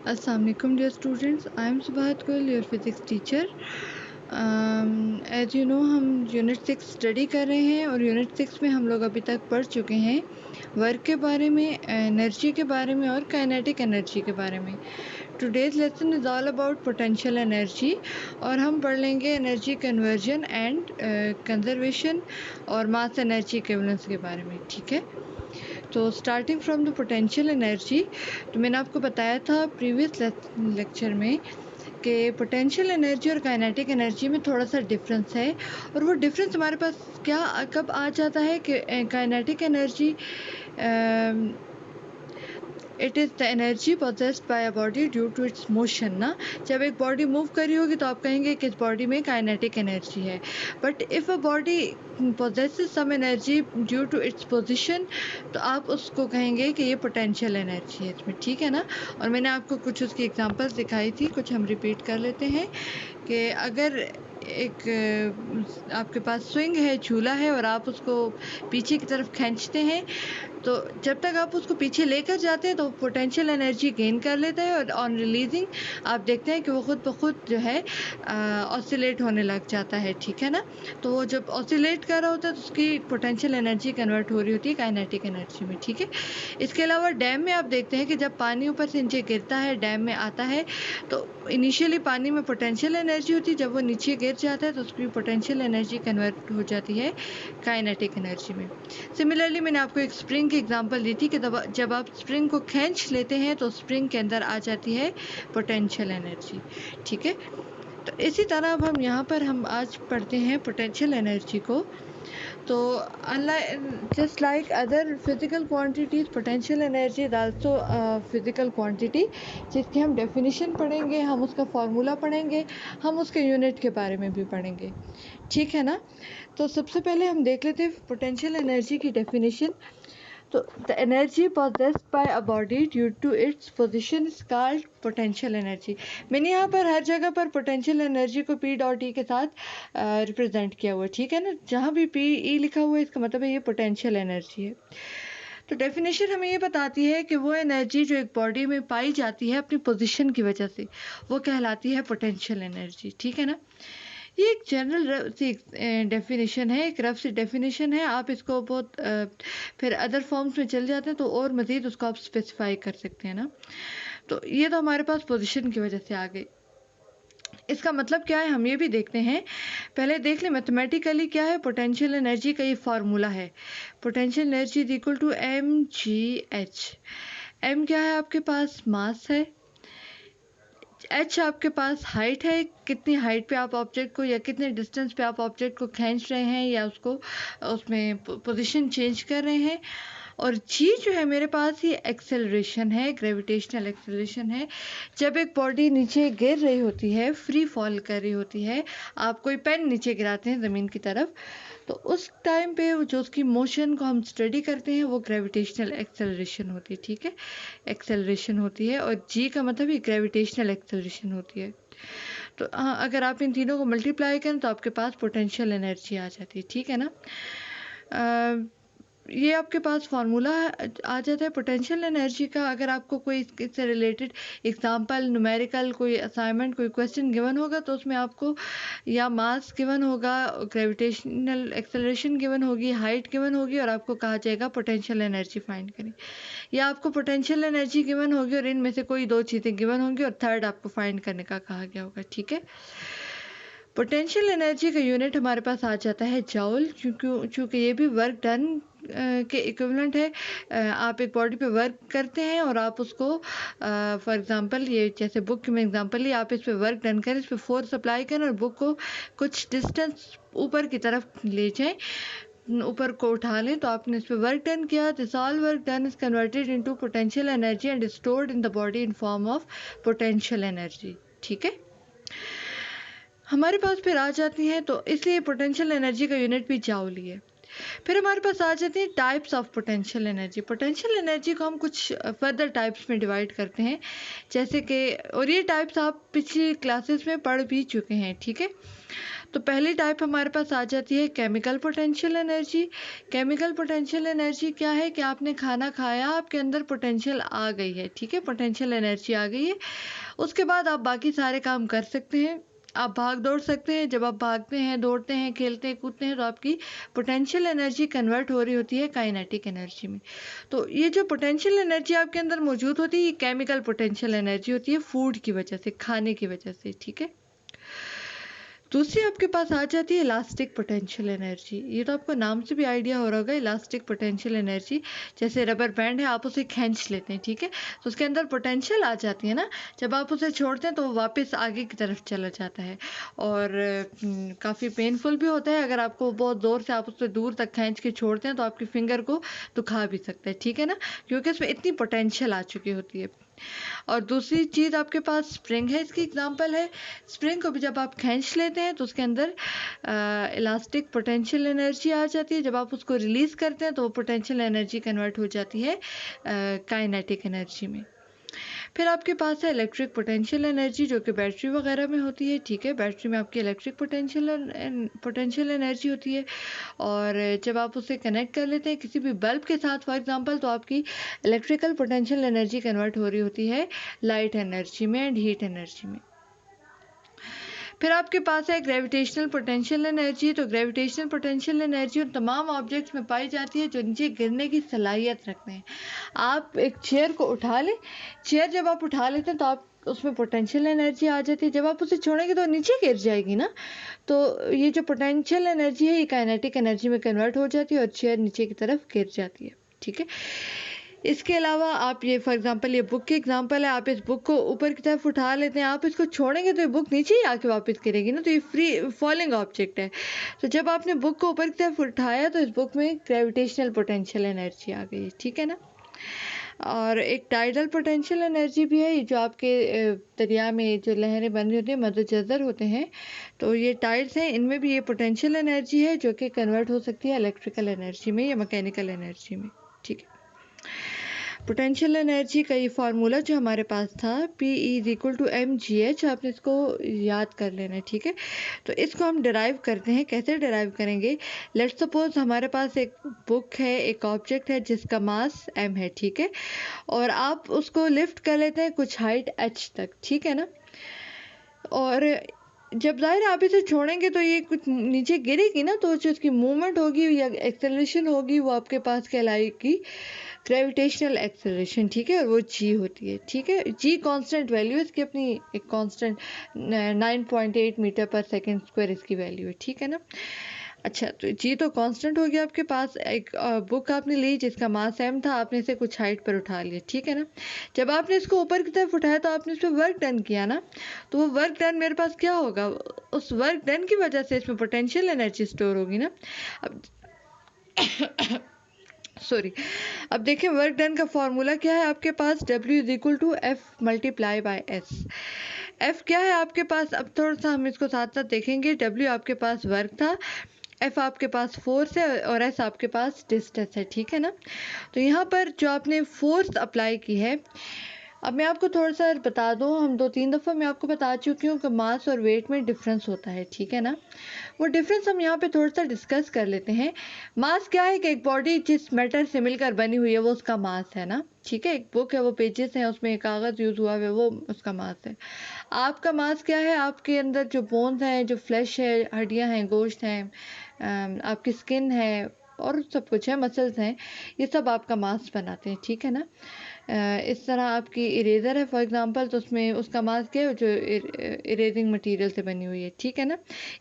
Assalamualaikum dear students, I am Subahat Goel, your physics teacher. As you know हम unit 6 study कर रहे हैं और यूनिट 6 में हम लोग अभी तक पढ़ चुके हैं वर्क के बारे में, एनर्जी के बारे में और काइनेटिक एनर्जी के बारे में. Today's lesson is all about potential energy और हम पढ़ लेंगे एनर्जी कन्वर्जन एंड कंजर्वेशन और मास एनर्जी इक्विवेलेंस के बारे में. ठीक है, तो starting from the potential energy, तो मैंने आपको बताया था प्रीवियस लेक्चर में कि पोटेंशियल एनर्जी और काइनेटिक एनर्जी में थोड़ा सा डिफरेंस है. और वो डिफरेंस हमारे पास क्या कब आ जाता है कि kinetic energy it is the energy possessed by a body due to its motion ना. जब एक बॉडी मूव कर रही होगी तो आप कहेंगे कि इस बॉडी में काइनेटिक एनर्जी है. But if a body possesses some energy due to its position, तो आप उसको कहेंगे कि ये पोटेंशियल एनर्जी है इसमें. ठीक है ना. और मैंने आपको कुछ उसकी एग्जांपल्स दिखाई थी, कुछ हम रिपीट कर लेते हैं कि अगर एक आपके पास स्विंग है, झूला है, और आप उसको पीछे की तरफ खींचते हैं, तो जब तक आप उसको पीछे लेकर जाते हैं तो पोटेंशियल एनर्जी गेन कर लेता है और ऑन रिलीजिंग आप देखते हैं कि वो खुद ब खुद जो है ऑसिलेट होने लग जाता है. ठीक है ना. तो वो जब ऑसिलेट कर रहा होता है तो उसकी पोटेंशियल एनर्जी कन्वर्ट हो रही होती है काइनेटिक एनर्जी में. ठीक है. इसके अलावा डैम में आप देखते हैं कि जब पानी ऊपर से नीचे गिरता है, डैम में आता है, तो इनिशियली पानी में पोटेंशियल एनर्जी होती है, जब वो नीचे गिर जाता है तो उसकी पोटेंशियल एनर्जी कन्वर्ट हो जाती है काइनेटिक एनर्जी में. सिमिलरली मैंने आपको एक स्प्रिंग की एग्जांपल दी थी कि जब आप स्प्रिंग को खींच लेते हैं तो स्प्रिंग के अंदर आ जाती है पोटेंशियल एनर्जी. ठीक है. तो इसी तरह अब हम यहाँ पर हम आज पढ़ते हैं पोटेंशियल एनर्जी को. तो unlike just like other physical quantities, potential energy is also physical quantity, जिसकी हम डेफिनेशन पढ़ेंगे, हम उसका फार्मूला पढ़ेंगे, हम उसके यूनिट के बारे में भी पढ़ेंगे. ठीक है ना. तो सबसे पहले हम देख लेते हैं पोटेंशियल एनर्जी की डेफिनेशन. तो the energy possessed by a body due to its position is called potential energy. मैंने यहाँ पर हर जगह पर पोटेंशियल एनर्जी को पी डॉट ई के साथ रिप्रेजेंट किया हुआ है. ठीक है ना. जहाँ भी पी ई लिखा हुआ है इसका मतलब है ये पोटेंशियल एनर्जी है. तो डेफिनेशन हमें ये बताती है कि वो एनर्जी जो एक बॉडी में पाई जाती है अपनी पोजीशन की वजह से, वो कहलाती है पोटेंशियल एनर्जी. ठीक है ना. ये एक जनरल सी डेफिनेशन है, एक रफ सी डेफिनेशन है. आप इसको बहुत फिर अदर फॉर्म्स में चल जाते हैं तो और मज़ीद उसको आप स्पेसिफाई कर सकते हैं ना. तो ये तो हमारे पास पोजीशन की वजह से आ गई. इसका मतलब क्या है हम ये भी देखते हैं. पहले देख लें मैथमेटिकली क्या है पोटेंशियल एनर्जी का. ये फार्मूला है. Potential energy is equal to M G H. M क्या है आपके पास, मास है. एच आपके पास हाइट है, कितनी हाइट पे आप ऑब्जेक्ट को या कितने डिस्टेंस पे आप ऑब्जेक्ट को खींच रहे हैं या उसको उसमें पोजीशन चेंज कर रहे हैं. और जी जो है मेरे पास ये एक्सेलरेशन है, ग्रेविटेशनल एक्सेलरेशन है. जब एक बॉडी नीचे गिर रही होती है, फ्री फॉल कर रही होती है, आप कोई पेन नीचे गिराते हैं ज़मीन की तरफ, तो उस टाइम पे जो उसकी मोशन को हम स्टडी करते हैं वो ग्रेविटेशनल एक्सेलरेशन होती है. ठीक है. एक्सेलरेशन होती है और जी का मतलब ही ग्रेविटेशनल एक्सेलरेशन होती है. तो अगर आप इन तीनों को मल्टीप्लाई करें तो आपके पास पोटेंशियल एनर्जी आ जाती है. ठीक है ना. ये आपके पास फार्मूला आ जाता है पोटेंशियल एनर्जी का. अगर आपको कोई इससे रिलेटेड एग्जांपल, न्यूमेरिकल कोई असाइनमेंट, कोई क्वेश्चन गिवन होगा तो उसमें आपको या मास गिवन होगा, ग्रेविटेशनल एक्सेलरेशन गिवन होगी, हाइट गिवन होगी और आपको कहा जाएगा पोटेंशियल एनर्जी फाइंड करें. या आपको पोटेंशियल एनर्जी गिवन होगी और इनमें से कोई दो चीज़ें गिवन होंगी और थर्ड आपको फाइंड करने का कहा गया होगा. ठीक है. पोटेंशियल एनर्जी का यूनिट हमारे पास आ जाता है जाउल, क्योंकि ये भी वर्क डन के इक्विवेलेंट है. आप एक बॉडी पे वर्क करते हैं और आप उसको फॉर एग्जांपल ये जैसे बुक में एग्जांपल ही आप इस पे वर्क डन करें, इस पे फोर्स अप्लाई करें और बुक को कुछ डिस्टेंस ऊपर की तरफ ले जाएं, ऊपर को उठा लें, तो आपने इस पे वर्क डन किया. This all work done is converted into potential energy and stored in the body in form of potential energy. ठीक है. हमारे पास फिर आ जाती हैं, तो इसलिए पोटेंशियल एनर्जी का यूनिट भी जाउल ही है. फिर हमारे पास आ जाती हैं types of potential energy. Potential energy को हम कुछ फर्दर टाइप्स में डिवाइड करते हैं, जैसे कि, और ये टाइप्स आप पिछली क्लासेस में पढ़ भी चुके हैं. ठीक है. तो पहली टाइप हमारे पास आ जाती है chemical potential energy. Chemical potential energy क्या है कि आपने खाना खाया, आपके अंदर पोटेंशियल आ गई है, ठीक है, पोटेंशियल एनर्जी आ गई है। उसके बाद आप बाकी सारे काम कर सकते हैं, आप भाग दौड़ सकते हैं। जब आप भागते हैं, दौड़ते हैं, खेलते हैं, कूदते हैं, तो आपकी पोटेंशियल एनर्जी कन्वर्ट हो रही होती है काइनेटिक एनर्जी में। तो ये जो पोटेंशियल एनर्जी आपके अंदर मौजूद होती है, ये केमिकल पोटेंशियल एनर्जी होती है फूड की वजह से, खाने की वजह से, ठीक है। दूसरी आपके पास आ जाती है इलास्टिक पोटेंशियल एनर्जी। ये तो आपको नाम से भी आइडिया हो रहा होगा, इलास्टिक पोटेंशियल एनर्जी। जैसे रबर बैंड है, आप उसे खींच लेते हैं, ठीक है, तो उसके अंदर पोटेंशियल आ जाती है ना, जब आप उसे छोड़ते हैं तो वो वापस आगे की तरफ चला जाता है और काफ़ी पेनफुल भी होता है। अगर आपको बहुत ज़ोर से आप उससे दूर तक खींच के छोड़ते हैं तो आपकी फिंगर को दुखा भी सकता है, ठीक है ना, क्योंकि उसमें इतनी पोटेंशियल आ चुकी होती है। और दूसरी चीज़ आपके पास स्प्रिंग है, इसकी एग्जांपल है। स्प्रिंग को भी जब आप खींच लेते हैं तो उसके अंदर इलास्टिक पोटेंशियल एनर्जी आ जाती है। जब आप उसको रिलीज़ करते हैं तो वो पोटेंशियल एनर्जी कन्वर्ट हो जाती है काइनेटिक एनर्जी में। फिर आपके पास है इलेक्ट्रिक पोटेंशियल एनर्जी, जो कि बैटरी वगैरह में होती है, ठीक है। बैटरी में आपकी इलेक्ट्रिक पोटेंशियल एनर्जी होती है और जब आप उसे कनेक्ट कर लेते हैं किसी भी बल्ब के साथ फॉर एग्जांपल, तो आपकी इलेक्ट्रिकल पोटेंशियल एनर्जी कन्वर्ट हो रही होती है लाइट एनर्जी में एंड हीट एनर्जी में। फिर आपके पास है ग्रेविटेशनल पोटेंशियल एनर्जी। तो ग्रेविटेशनल पोटेंशियल एनर्जी उन तमाम ऑब्जेक्ट्स में पाई जाती है जो नीचे गिरने की सलाहियत रखते हैं। आप एक चेयर को उठा लें, चेयर जब आप उठा लेते हैं तो आप उसमें पोटेंशियल एनर्जी आ जाती है, जब आप उसे छोड़ेंगे तो नीचे गिर जाएगी ना। तो ये जो पोटेंशियल एनर्जी है ये काइनेटिक एनर्जी में कन्वर्ट हो जाती है और चेयर नीचे की तरफ गिर जाती है, ठीक है। इसके अलावा आप ये फॉर एग्जांपल, ये बुक की एग्जांपल है, आप इस बुक को ऊपर की तरफ उठा लेते हैं, आप इसको छोड़ेंगे तो ये बुक नीचे ही आके वापस गिरेगी ना, तो ये फ्री फॉलिंग ऑब्जेक्ट है। तो जब आपने बुक को ऊपर की तरफ उठाया तो इस बुक में ग्रेविटेशनल पोटेंशियल एनर्जी आ गई, ठीक है ना। और एक टाइडल पोटेंशियल एनर्जी भी है, जो आपके दरिया में जो लहरें बन रही होती हैं, मद्दे होते हैं, तो ये टाइड्स हैं, इनमें भी ये पोटेंशियल एनर्जी है जो कि कन्वर्ट हो सकती है इलेक्ट्रिकल एनर्जी में या मैकेनिकल एनर्जी में, ठीक है। पोटेंशियल एनर्जी का ये फार्मूला जो हमारे पास था, P=mgh, आपने इसको याद कर लेना है, ठीक है। तो इसको हम डिराइव करते हैं, कैसे डिराइव करेंगे। लेट्स सपोज हमारे पास एक बुक है, एक ऑब्जेक्ट है जिसका मास m है, ठीक है, और आप उसको लिफ्ट कर लेते हैं कुछ हाइट h तक, ठीक है ना। और जब जाहिर आप इसे छोड़ेंगे तो ये कुछ नीचे गिरेगी ना, तो जो इसकी मूवमेंट होगी या एक्सेलरेशन होगी वो आपके पास कहलाएगी ग्रेविटेशनल एक्सेलरेशन, ठीक है, और वो g होती है, ठीक है। g कांस्टेंट वैल्यू है इसकी, अपनी एक कांस्टेंट 9.8 मीटर पर सेकंड स्क्वायर इसकी वैल्यू है, ठीक है ना। अच्छा, तो g तो कांस्टेंट हो गया आपके पास। एक बुक आपने ली जिसका मास m था, आपने इसे कुछ हाइट पर उठा लिया, ठीक है ना। जब आपने इसको ऊपर की तरफ उठाया तो आपने इस पर वर्क डन किया ना, तो वो वर्क डन मेरे पास क्या होगा, उस वर्क डन की वजह से इसमें पोटेंशियल एनर्जी स्टोर होगी ना। अब सॉरी, अब देखिए वर्क डन का फॉर्मूला क्या है आपके पास, W=F × S। F क्या है आपके पास, अब थोड़ा सा हम इसको साथ साथ देखेंगे। W आपके पास वर्क था, F आपके पास फोर्स है और S आपके पास डिस्टेंस है, ठीक है ना। तो यहाँ पर जो आपने फोर्स अप्लाई की है, अब मैं आपको थोड़ा सा बता दूँ, हम 2-3 दफ़ा मैं आपको बता चुकी हूँ कि मास और वेट में डिफरेंस होता है, ठीक है ना। वो डिफरेंस हम यहाँ पे थोड़ा सा डिस्कस कर लेते हैं। मास क्या है कि एक बॉडी जिस मैटर से मिलकर बनी हुई है वो उसका मास है ना, ठीक है। एक बुक है, वो पेजेस हैं, उसमें कागज़ यूज़ हुआ है, वो उसका मास है। आपका मास क्या है, आपके अंदर जो बोन्स हैं, जो फ्लैश है, हड्डियाँ हैं, गोश्त हैं, आपकी स्किन है और सब कुछ है, मसल्स हैं, ये सब आपका मास बनाते हैं, ठीक है ना। इस तरह आपकी इरेज़र है फॉर एग्जांपल, तो उसमें उसका मास क्या है, जो इरेजिंग मटेरियल से बनी हुई है, ठीक है ना,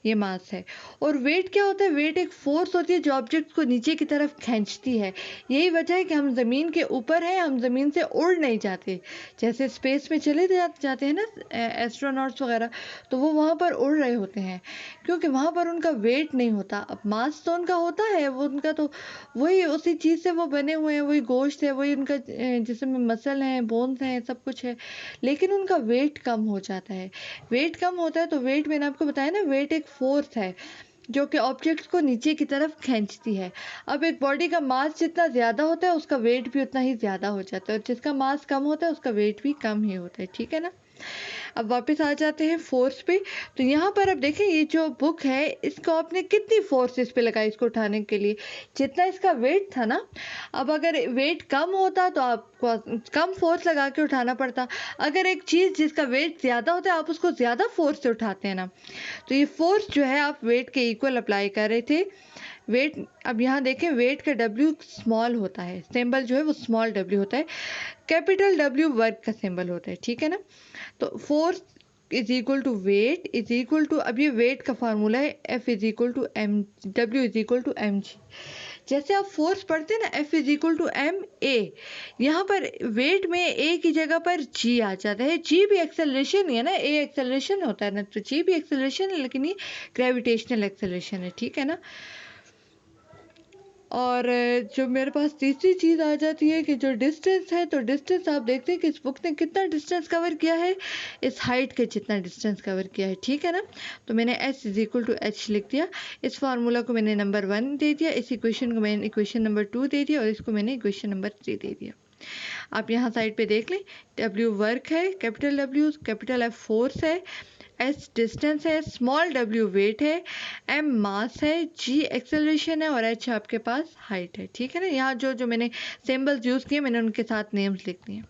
ये मास है। और वेट क्या होता है, वेट एक फोर्स होती है जो ऑब्जेक्ट को नीचे की तरफ खींचती है। यही वजह है कि हम ज़मीन के ऊपर हैं, हम ज़मीन से उड़ नहीं जाते। जैसे स्पेस में चले जाते हैं ना एस्ट्रोनॉट्स वगैरह, तो वो वहाँ पर उड़ रहे होते हैं क्योंकि वहाँ पर उनका वेट नहीं होता। अब मास तो उनका होता है, वो उनका तो वही उसी चीज़ से वो बने हुए हैं, वही गोश्त है, वही उनका जिसमें मसल हैं, बोन्स हैं, सब कुछ है, लेकिन उनका वेट कम हो जाता है। वेट कम होता है तो वेट, मैंने आपको बताया ना, वेट एक फोर्स है जो कि ऑब्जेक्ट्स को नीचे की तरफ खींचती है। अब एक बॉडी का मास जितना ज़्यादा होता है उसका वेट भी उतना ही ज़्यादा हो जाता है, और जिसका मास कम होता है उसका वेट भी कम ही होता है, ठीक है ना। अब वापस आ जाते हैं फोर्स पे। तो यहाँ पर अब देखें ये जो बुक है इसको आपने कितनी फोर्स इस पे लगाई इसको उठाने के लिए, जितना इसका वेट था ना। अब अगर वेट कम होता तो आपको कम फोर्स लगा के उठाना पड़ता। अगर एक चीज़ जिसका वेट ज़्यादा होता है आप उसको ज़्यादा फोर्स से उठाते हैं ना, तो ये फोर्स जो है आप वेट के इक्वल अप्लाई कर रहे थे। वेट, अब यहाँ देखें वेट का W स्मॉल होता है, सिंबल जो है वो स्मॉल w होता है, कैपिटल W वर्क का सिंबल होता है, ठीक है ना। तो force is equal to weight is equal to, अब ये वेट का फार्मूला है F is equal to M, W is equal to mg। जैसे आप फोर्स पढ़ते हैं ना F is equal to M A, यहाँ पर वेट में A की जगह पर G आ जाता है। G भी एक्सेलरेशन ही है ना, A एक्सेलरेशन होता है ना, तो G भी एक्सेलरेशन है लेकिन ये ग्रेविटेशनल एक्सेलरेशन है, ठीक है ना। और जो मेरे पास तीसरी चीज़ आ जाती है कि जो डिस्टेंस है, तो डिस्टेंस आप देखते हैं कि इस बुक ने कितना डिस्टेंस कवर किया है, इस हाइट के जितना डिस्टेंस कवर किया है, ठीक है ना। तो मैंने S is equal to H लिख दिया, इस फार्मूला को मैंने नंबर 1 दे दिया, इस इक्वेशन को मैंने इक्वेशन नंबर 2 दे दिया और इसको मैंने इक्वेशन नंबर 3 दे दिया। आप यहाँ साइड पे देख लें, W वर्क है, capital W, capital F force है, S डिस्टेंस है, स्मॉल w वेट है, M मास है, G एक्सेलरेशन है और H आपके पास हाइट है, ठीक है ना। यहाँ जो जो मैंने सिंबल्स यूज़ किए मैंने उनके साथ नेम्स लिख दिए।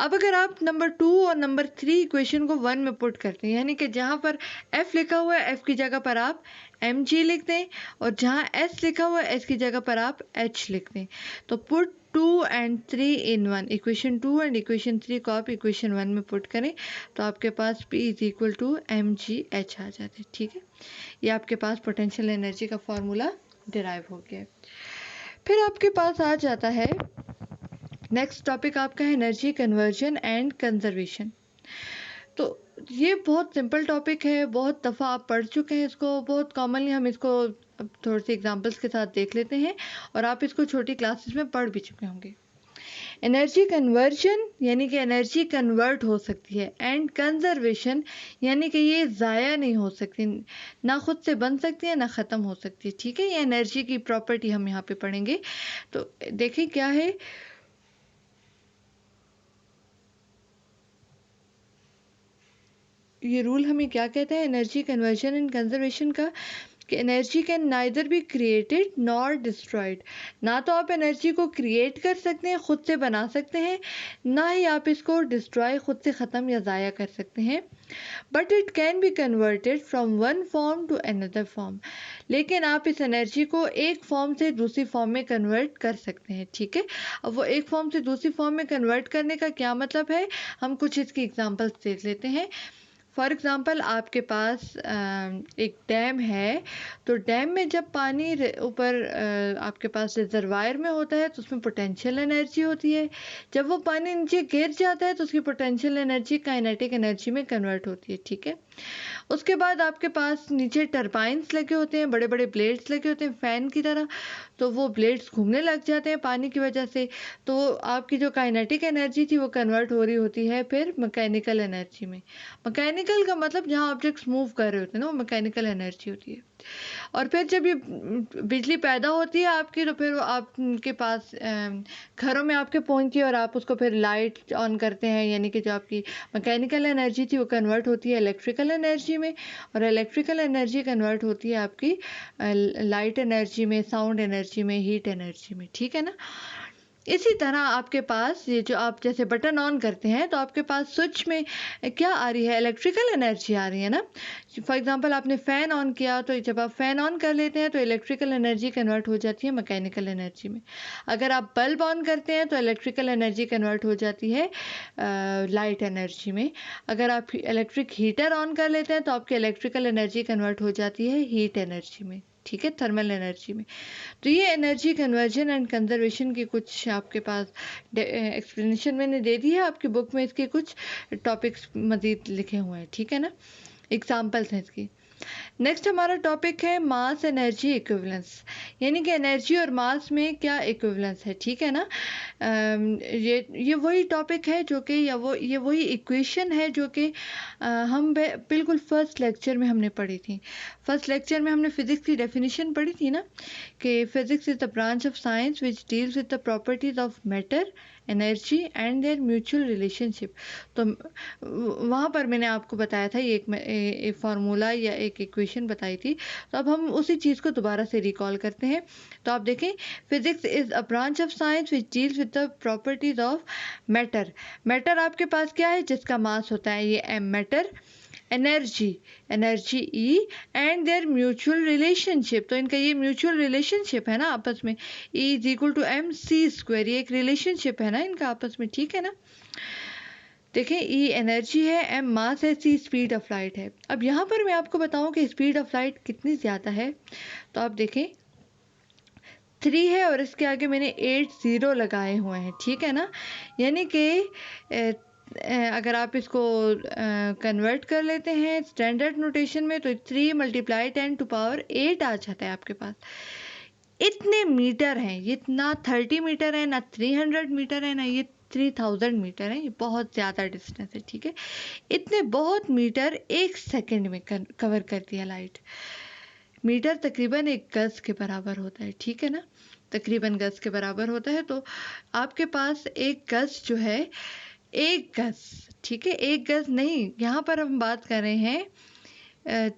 अब अगर आप नंबर 2 और नंबर 3 इक्वेशन को 1 में पुट करते हैं, यानी कि जहाँ पर F लिखा हुआ है F की जगह पर आप mg लिख दें और जहाँ S लिखा हुआ है S की जगह पर आप H लिख दें। तो put 2 and 3 in 1, equation 2 and equation 3 को आप इक्वेशन 1 में पुट करें तो आपके पास P is equal to mgh आ जाते हैं, ठीक है। ये आपके पास पोटेंशियल एनर्जी का फॉर्मूला डिराइव हो गया। फिर आपके पास आ जाता है नेक्स्ट टॉपिक आपका है एनर्जी कन्वर्जन एंड कंजर्वेशन। तो ये बहुत सिंपल टॉपिक है, बहुत दफ़ा आप पढ़ चुके हैं इसको, बहुत कॉमनली हम इसको अब थोड़े से एग्जांपल्स के साथ देख लेते हैं और आप इसको छोटी क्लासेस में पढ़ भी चुके होंगे। एनर्जी कन्वर्जन यानी कि एनर्जी कन्वर्ट हो सकती है, एंड कंजर्वेशन यानी कि ये ज़ाया नहीं हो सकती, ना खुद से बन सकती है ना ख़त्म हो सकती है, ठीक है। ये एनर्जी की प्रॉपर्टी हम यहाँ पे पढ़ेंगे। तो देखिए क्या है, ये रूल हमें क्या कहता है एनर्जी कन्वर्जन एंड कंजर्वेशन का, कि energy can neither be created nor destroyed. ना तो आप एनर्जी को क्रिएट कर सकते हैं, खुद से बना सकते हैं, ना ही आप इसको डिस्ट्रॉय खुद से ख़त्म या ज़ाया कर सकते हैं। But it can be converted from one form to another form. लेकिन आप इस एनर्जी को एक फॉर्म से दूसरी फॉर्म में कन्वर्ट कर सकते हैं, ठीक है। अब वो एक फॉर्म से दूसरी फॉर्म में कन्वर्ट करने का क्या मतलब है, हम कुछ इसकी एग्जांपल्स देख लेते हैं। फॉर एग्ज़ाम्पल आपके पास एक डैम है, तो डैम में जब पानी ऊपर आपके पास रिजर्वायर में होता है तो उसमें पोटेंशियल एनर्जी होती है। जब वो पानी नीचे गिर जाता है तो उसकी पोटेंशियल एनर्जी काइनेटिक एनर्जी में कन्वर्ट होती है, ठीक है। उसके बाद आपके पास नीचे टरबाइंस लगे होते हैं, बड़े बड़े ब्लेड्स लगे होते हैं फ़ैन की तरह, तो वो ब्लेड्स घूमने लग जाते हैं पानी की वजह से, तो आपकी जो काइनेटिक एनर्जी थी वो कन्वर्ट हो रही होती है फिर मैकेनिकल एनर्जी में। मैकेनिकल का मतलब जहाँ ऑब्जेक्ट्स मूव कर रहे होते हैं ना, वो मैकेनिकल एनर्जी होती है। और फिर जब ये बिजली पैदा होती है आपकी, तो फिर आपके पास घरों में आपके पहुंचती है और आप उसको फिर लाइट ऑन करते हैं, यानी कि जो आपकी मैकेनिकल एनर्जी थी वो कन्वर्ट होती है इलेक्ट्रिकल एनर्जी में, और इलेक्ट्रिकल एनर्जी कन्वर्ट होती है आपकी लाइट एनर्जी में, साउंड एनर्जी में, हीट एनर्जी में, ठीक है ना। इसी तरह आपके पास ये जो आप जैसे बटन ऑन करते हैं तो आपके पास स्विच में क्या आ रही है, इलेक्ट्रिकल एनर्जी आ रही है ना। फॉर एग्जांपल आपने फ़ैन ऑन किया, तो जब आप फ़ैन ऑन कर लेते हैं तो इलेक्ट्रिकल एनर्जी कन्वर्ट हो जाती है मैकेनिकल एनर्जी में। अगर आप बल्ब ऑन करते हैं तो इलेक्ट्रिकल एनर्जी कन्वर्ट हो जाती है लाइट एनर्जी में। अगर आप इलेक्ट्रिक हीटर ऑन कर लेते हैं तो आपकी इलेक्ट्रिकल एनर्जी कन्वर्ट हो जाती है हीट एनर्जी में, ठीक है, थर्मल एनर्जी में। तो ये एनर्जी कन्वर्जन एंड कंजर्वेशन की कुछ आपके पास एक्सप्लेनेशन मैंने दे दी है, आपकी बुक में इसके कुछ टॉपिक्स मज़ीद लिखे हुए हैं, ठीक है ना, एग्जाम्पल्स हैं इसकी। नेक्स्ट हमारा टॉपिक है मास एनर्जी इक्विवेलेंस, यानी कि एनर्जी और मास में क्या इक्विवेलेंस है, ठीक है ना। ये वही टॉपिक है जो कि ये वही इक्वेशन है जो कि हम बिल्कुल फर्स्ट लेक्चर में हमने पढ़ी थी। फर्स्ट लेक्चर में हमने फिज़िक्स की डेफिनेशन पढ़ी थी ना, कि physics is the branch of science which deals with the properties of matter energy and there mutual relationship. तो वहाँ पर मैंने आपको बताया था, ये एक फार्मूला या एक इक्वेशन बताई थी। तो अब हम उसी चीज़ को दोबारा से रिकॉल करते हैं। तो आप देखें, physics is a branch of science which deals with the properties of matter. Matter आपके पास क्या है, जिसका मास होता है ये m, matter, energy E and there mutual relationship. तो इनका ये म्यूचुअल रिलेशनशिप है ना आपस में, E is equal to mc², ये एक रिलेशनशिप है ना इनका आपस में, ठीक है ना। देखें, E एनर्जी है, m मास है, c स्पीड ऑफ लाइट है। अब यहाँ पर मैं आपको बताऊँ कि स्पीड ऑफ लाइट कितनी ज़्यादा है। तो आप देखें 3 है और इसके आगे मैंने 8 0 लगाए हुए हैं, ठीक है ना। यानी कि अगर आप इसको कन्वर्ट कर लेते हैं स्टैंडर्ड नोटेशन में, तो 3 × 10⁸ आ जाता है आपके पास। इतने मीटर हैं, ये ना 30 मीटर है, ना 300 मीटर है, ना ये 3000 मीटर है, ये बहुत ज़्यादा डिस्टेंस है, ठीक है। इतने बहुत मीटर 1 सेकेंड में कवर करती है लाइट। मीटर तकरीबन 1 गज के बराबर होता है, ठीक है ना, तकरीबन गज के बराबर होता है। तो आपके पास 1 गज जो है, 1 गज, ठीक है, 1 गज नहीं, यहाँ पर हम बात कर रहे हैं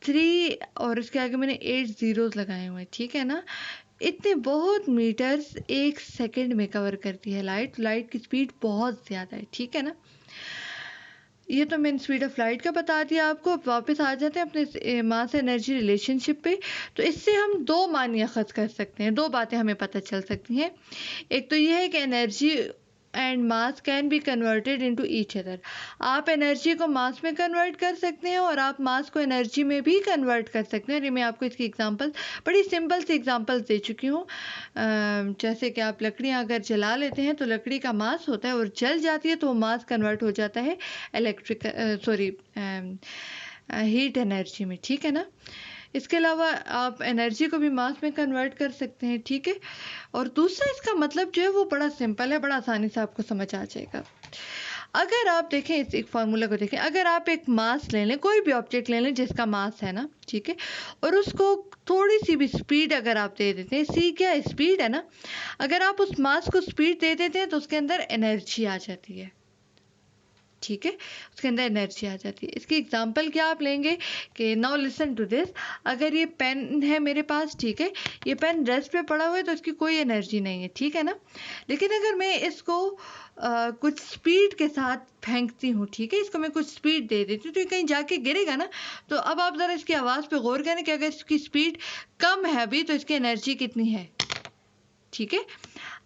3 और इसके आगे मैंने 8 zeros लगाए हुए हैं, ठीक है ना। इतने बहुत मीटर्स 1 सेकेंड में कवर करती है लाइट। लाइट की स्पीड बहुत ज़्यादा है, ठीक है ना। ये तो मैंने स्पीड ऑफ लाइट का बता दिया आपको। अब वापस आ जाते हैं अपने मास एनर्जी रिलेशनशिप पे। तो इससे हम 2 मानियाँ ख़त्म कर सकते हैं, 2 बातें हमें पता चल सकती हैं। एक तो ये है कि energy and mass can be converted into each other. आप एनर्जी को मास में कन्वर्ट कर सकते हैं और आप मास को एनर्जी में भी कन्वर्ट कर सकते हैं। और ये मैं आपको इसकी एग्जांपल, बड़ी सिंपल सी एग्जांपल्स दे चुकी हूँ। जैसे कि आप लकड़ियाँ अगर जला लेते हैं तो लकड़ी का मास होता है और जल जाती है तो वो मास कन्वर्ट हो जाता है हीट एनर्जी में, ठीक है ना। इसके अलावा आप एनर्जी को भी मास में कन्वर्ट कर सकते हैं, ठीक है। और दूसरा इसका मतलब जो है वो बड़ा सिंपल है, बड़ा आसानी से आपको समझ आ जाएगा। अगर आप देखें इस एक फार्मूला को देखें, अगर आप एक मास ले लें, कोई भी ऑब्जेक्ट ले लें जिसका मास है ना, ठीक है, और उसको थोड़ी सी भी स्पीड अगर आप दे देते हैं, सी क्या स्पीड है ना, अगर आप उस मास को स्पीड दे देते हैं तो उसके अंदर एनर्जी आ जाती है, ठीक है, उसके अंदर एनर्जी आ जाती है। इसकी एग्जांपल क्या आप लेंगे कि नाउ लिसन टू दिस। अगर ये पेन है मेरे पास, ठीक है, ये पेन रेस्ट पे पड़ा हुआ है तो इसकी कोई एनर्जी नहीं है, ठीक है ना। लेकिन अगर मैं इसको कुछ स्पीड के साथ फेंकती हूँ, ठीक है, इसको मैं कुछ स्पीड दे देती हूँ तो ये कहीं जाके गिरेगा ना। तो अब आप ज़रा इसकी आवाज़ पे गौर करें कि अगर इसकी स्पीड कम है अभी तो इसकी एनर्जी कितनी है, ठीक है।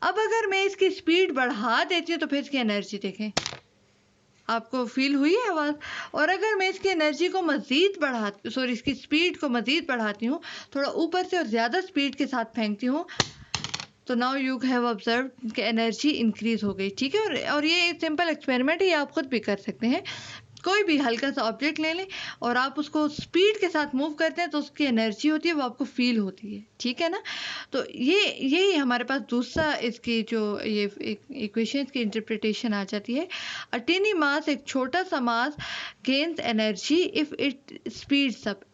अब अगर मैं इसकी स्पीड बढ़ा देती हूँ तो फिर इसकी एनर्जी देखें, आपको फील हुई है आवाज़। और अगर मैं इसकी एनर्जी को इसकी स्पीड को मज़ीद बढ़ाती हूँ, थोड़ा ऊपर से और ज़्यादा स्पीड के साथ फेंकती हूँ, तो नाउ यू हैव ऑब्जर्व कि एनर्जी इंक्रीज हो गई, ठीक है। और ये सिंपल एक्सपेरिमेंट है, ये आप खुद भी कर सकते हैं। कोई भी हल्का सा ऑब्जेक्ट ले लें और आप उसको स्पीड के साथ मूव करते हैं तो उसकी एनर्जी होती है, वो आपको फील होती है, ठीक है ना। तो यही हमारे पास दूसरा इसकी जो ये इक्वेशन की इंटरप्रिटेशन आ जाती है। अ टिनी मास, एक छोटा सा mass, gains energy if it speeds up.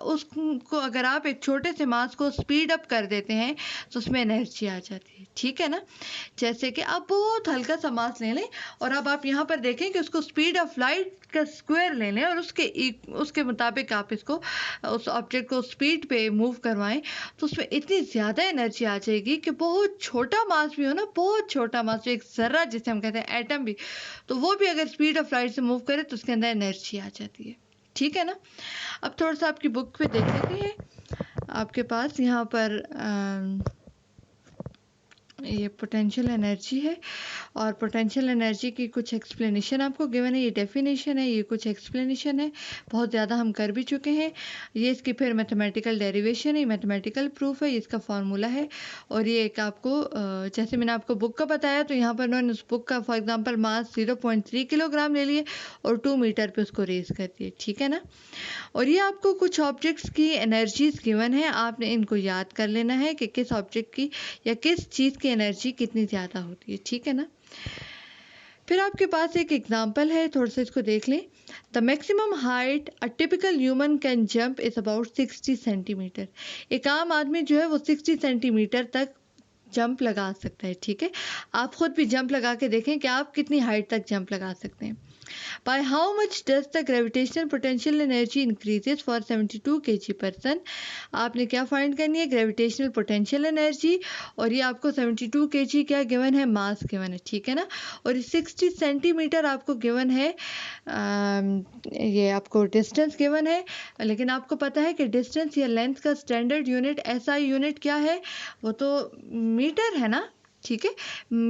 उसको अगर आप एक छोटे से मास को स्पीड अप कर देते हैं तो उसमें एनर्जी आ जाती है, ठीक है ना। जैसे कि आप बहुत हल्का सा मास ले लें और अब आप यहाँ पर देखें कि उसको स्पीड ऑफ लाइट का स्क्वायर ले लें और उसके मुताबिक आप इसको उस ऑब्जेक्ट को स्पीड पे मूव करवाएं तो उसमें इतनी ज़्यादा एनर्जी आ जाएगी कि बहुत छोटा मास भी हो ना, बहुत छोटा मास, जो एक ज़र्रा जिसे हम कहते हैं एटम भी, तो वो भी अगर स्पीड ऑफ लाइट से मूव करे तो उसके अंदर एनर्जी आ जाती है, ठीक है ना। अब थोड़ा सा आपकी बुक पे देख लेते हैं। आपके पास यहाँ पर ये पोटेंशियल एनर्जी है और पोटेंशियल एनर्जी की कुछ एक्सप्लेनेशन आपको गिवन है। ये डेफिनेशन है, ये कुछ एक्सप्लेनेशन है, बहुत ज़्यादा हम कर भी चुके हैं। ये इसकी फिर मैथमेटिकल डेरिवेशन है, मैथमेटिकल प्रूफ है, ये इसका फार्मूला है। और ये एक आपको जैसे मैंने आपको बुक का बताया तो यहाँ पर उन्होंने उस बुक का फॉर एग्जांपल मास 0.3 किलोग्राम ले लिए और 2 मीटर पे उसको रेज कर दिए, ठीक है ना। और ये आपको कुछ ऑब्जेक्ट्स की एनर्जीज गिवन है, आपने इनको याद कर लेना है कि किस ऑब्जेक्ट की या किस चीज़ की एनर्जी कितनी ज़्यादा होती है, ठीक है ना। फिर आपके पास एक एग्जांपल है, थोड़ा सा इसको देख लें। The maximum height a typical human can jump is about 60 centimetre. एक आम आदमी जो है वो 60 सेंटीमीटर तक जंप लगा सकता है, ठीक है। आप खुद भी जंप लगा के देखें कि आप कितनी हाइट तक जंप लगा सकते हैं। By how much does the gravitational potential energy increases for 72 kg person? आपने क्या फाइंड करनी है? ग्रेविटेशनल पोटेंशियल एनर्जी, और ये आपको 72 kg क्या गिवन है? मास गिवन है, ठीक है ना। और 60 सेंटीमीटर आपको गिवन है, ये आपको डिस्टेंस गिवन है, लेकिन आपको पता है कि डिस्टेंस या लेंथ का स्टैंडर्ड यूनिट एसआई यूनिट क्या है? वो तो मीटर है ना, ठीक है।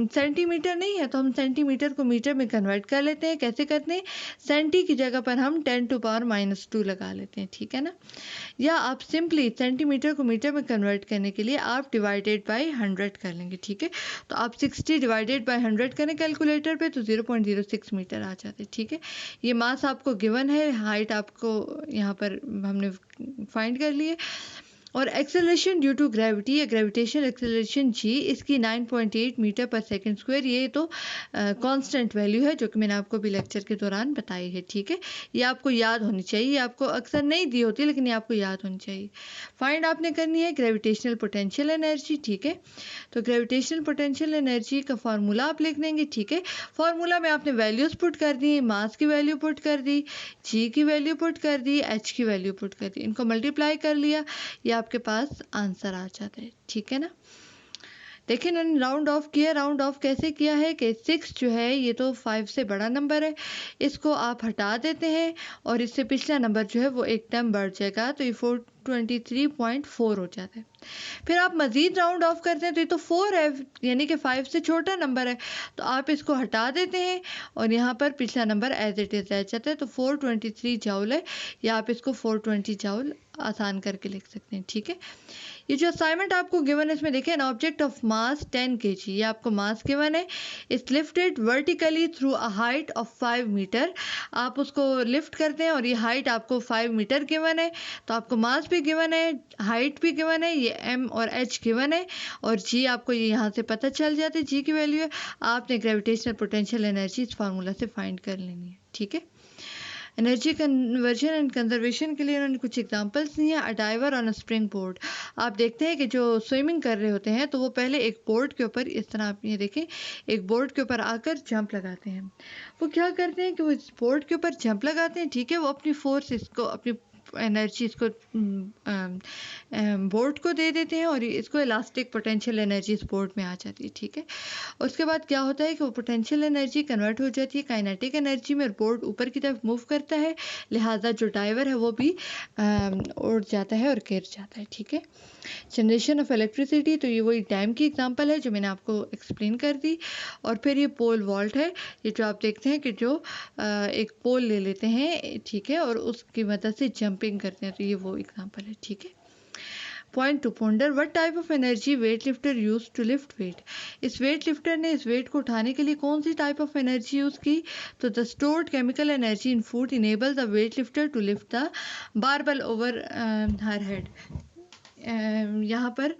सेंटीमीटर नहीं है तो हम सेंटीमीटर को मीटर में कन्वर्ट कर लेते हैं। कैसे करते हैं? सेंटी की जगह पर हम 10⁻⁻² लगा लेते हैं, ठीक है ना। या आप सिंपली सेंटीमीटर को मीटर में कन्वर्ट करने के लिए आप डिवाइडेड बाय 100 कर लेंगे, ठीक है। तो आप 60 डिवाइडेड बाय 100 करें कैलकुलेटर पे तो 0.06 मीटर आ जाते हैं, ठीक है। ये मास आपको गिवन है, हाइट आपको यहाँ पर हमने फाइंड कर ली है। और एक्सेलरेशन ड्यू टू ग्रेविटी या ग्रेविटेशनल एक्सेलरेशन जी, इसकी 9.8 मीटर पर सेकंड स्क्वायर, ये तो कांस्टेंट वैल्यू है जो कि मैंने आपको भी लेक्चर के दौरान बताई है, ठीक है। ये आपको याद होनी चाहिए, ये आपको अक्सर नहीं दी होती लेकिन ये आपको याद होनी चाहिए। फाइंड आपने करनी है ग्रेविटेशनल पोटेंशियल एनर्जी, ठीक है। तो ग्रेविटेशनल पोटेंशियल एनर्जी का फार्मूला आप लिख देंगे, ठीक है। फार्मूला में आपने वैल्यूज पुट कर दी, मास की वैल्यू पुट कर दी, जी की वैल्यू पुट कर दी, एच की वैल्यू पुट कर दी, इनको मल्टीप्लाई कर लिया, या आपके पास आंसर आ जाता है, ठीक है ना। देखिए मैंने राउंड ऑफ किया। राउंड ऑफ कैसे किया है कि 6 जो है ये तो 5 से बड़ा नंबर है, इसको आप हटा देते हैं और इससे पिछला नंबर जो है वो एक टर्म बढ़ जाएगा, तो ये 423.4 हो जाता है। फिर आप मज़ीद राउंड ऑफ करते हैं तो ये तो 4 है, यानी कि 5 से छोटा नंबर है, तो आप इसको हटा देते हैं और यहाँ पर पिछला नंबर एज इट इज़ रह जाता है, तो 423 जाउल है, या आप इसको 420 जाउल आसान करके लिख सकते हैं, ठीक है। ये जो असाइनमेंट आपको गिवन है इसमें देखिए, an object of mass 10 kg, ये आपको मास गिवन है, it's lifted vertically through a height of 5 metre. आप उसको लिफ्ट करते हैं और ये हाइट आपको 5 मीटर गिवन है, तो आपको मास भी गिवन है, हाइट भी गिवन है, ये एम और एच गिवन है, और जी आपको ये यहाँ से पता चल जाता है, जी की वैल्यू है। आपने ग्रेविटेशनल पोटेंशियल एनर्जी इस फार्मूला से फाइंड कर लेनी है, ठीक है। एनर्जी कन्वर्जन एंड कंजर्वेशन के लिए उन्होंने कुछ एग्जांपल्स दिए हैं। A diver on a springboard, आप देखते हैं कि जो स्विमिंग कर रहे होते हैं तो वो पहले एक बोर्ड के ऊपर, इस तरह आप ये देखें, एक बोर्ड के ऊपर आकर जंप लगाते हैं। वो क्या करते हैं कि वो इस बोर्ड के ऊपर जंप लगाते हैं, ठीक है। वो अपनी फोर्स इसको, अपनी एनर्जी इसको बोर्ड को दे देते हैं और इसको इलास्टिक पोटेंशियल एनर्जी इस बोर्ड में आ जाती है, ठीक है। उसके बाद क्या होता है कि वो पोटेंशियल एनर्जी कन्वर्ट हो जाती है काइनेटिक एनर्जी में और बोर्ड ऊपर की तरफ मूव करता है, लिहाजा जो डाइवर है वो भी उड़ जाता है और गिर जाता है, ठीक है। जनरेशन ऑफ इलेक्ट्रिसिटी, तो ये वही डैम की एग्जांपल है जो मैंने आपको एक्सप्लेन कर दी। और फिर ये पोल वॉल्ट है, ये जो आप देखते हैं कि जो एक पोल ले लेते हैं, ठीक है, और उसकी मदद से जंपिंग करते हैं, तो ये वो एग्जांपल है, ठीक है। Point to ponder, what type of energy weight lifter use to lift weight. इस वेट लिफ्टर ने इस वेट को उठाने के लिए कौन सी टाइप ऑफ एनर्जी यूज की? तो the stored chemical energy in food enable the weight lifter to lift the barbell over her head. यहाँ पर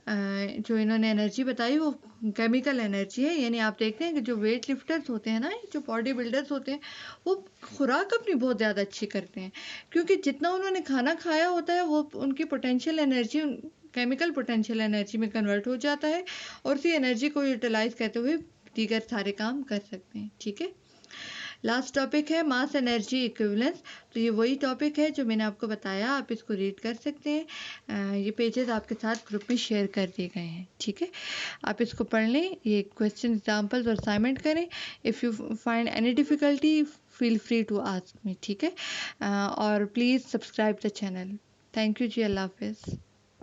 जो इन्होंने एनर्जी बताई वो केमिकल एनर्जी है, यानी आप देखते हैं कि जो वेट लिफ्टर्स होते हैं ना, जो बॉडी बिल्डर्स होते हैं, वो खुराक अपनी बहुत ज़्यादा अच्छी करते हैं, क्योंकि जितना उन्होंने खाना खाया होता है वो उनकी potential energy chemical potential energy में कन्वर्ट हो जाता है, और उसी एनर्जी को यूटिलाइज करते हुए दीगर सारे काम कर सकते हैं, ठीक है। लास्ट टॉपिक है मास एनर्जी इक्विवेलेंस, तो ये वही टॉपिक है जो मैंने आपको बताया, आप इसको रीड कर सकते हैं। ये पेजेस आपके साथ ग्रुप में शेयर कर दिए गए हैं, ठीक है। आप इसको पढ़ लें, ये क्वेश्चन एग्जांपल्स और असाइनमेंट करें। If you find any difficulty feel free to ask me, ठीक है। और please subscribe the channel. Thank you जी, अल्लाह हाफिज़।